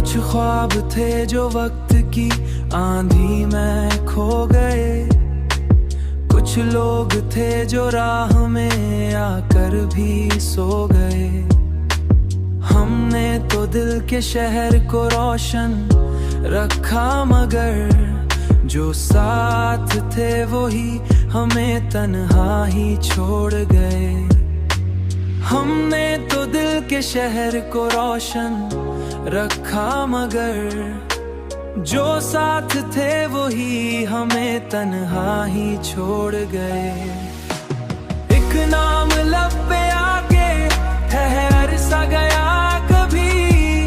कुछ ख्वाब थे जो वक्त की आंधी में खो गए, कुछ लोग थे जो राह में आकर भी सो गए। हमने तो दिल के शहर को रोशन रखा, मगर जो साथ थे वही हमें तन्हा ही छोड़ गए। हमने तो दिल के शहर को रोशन रखा, मगर जो साथ थे वही हमें तन्हा ही छोड़ गए। एक नाम लब पे आके ठहर सा गया कभी,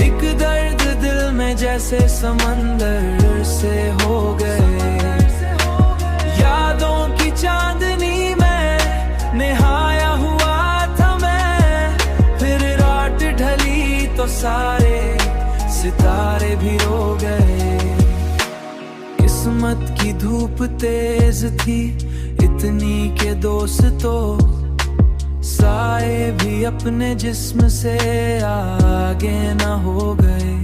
एक दर्द दिल में जैसे समंदर से हो गए। यादों की चांदनी में निहाया हुआ था मैं, फिर रात ढली तो सारे सितारे भी रो गए। किस्मत की धूप तेज थी इतनी के दोस्तों, साए भी अपने जिस्म से आगे न हो गए।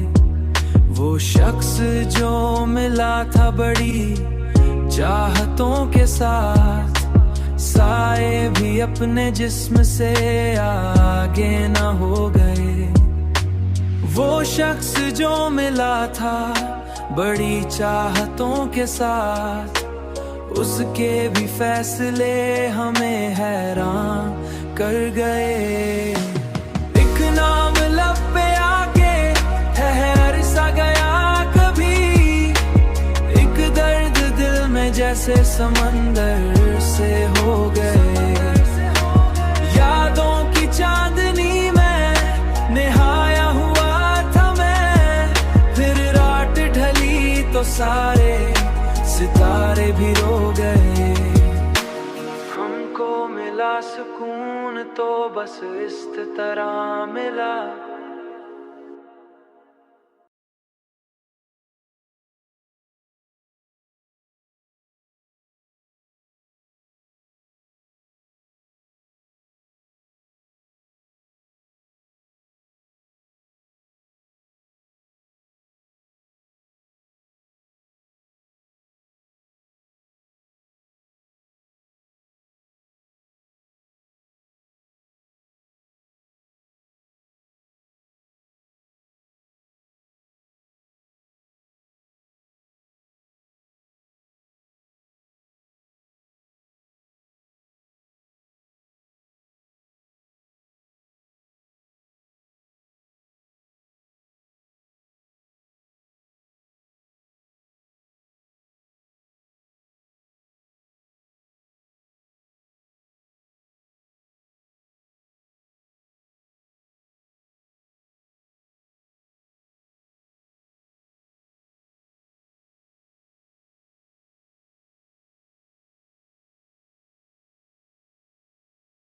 वो शख्स जो मिला था बड़ी चाहतों के साथ, साए भी अपने जिस्म से आगे न हो गए। वो शख्स जो मिला था बड़ी चाहतों के साथ, उसके भी फैसले हमें हैरान कर गए। एक नाम लब पे आके ठहर सा गया कभी, एक दर्द दिल में जैसे समंदर से हो गए। यादों की चांदनी में निहाया हुआ था मैं, फिर रात ढली तो सारे सितारे भी रो गए। हमको मिला सुकून तो बस इस तरह मिला,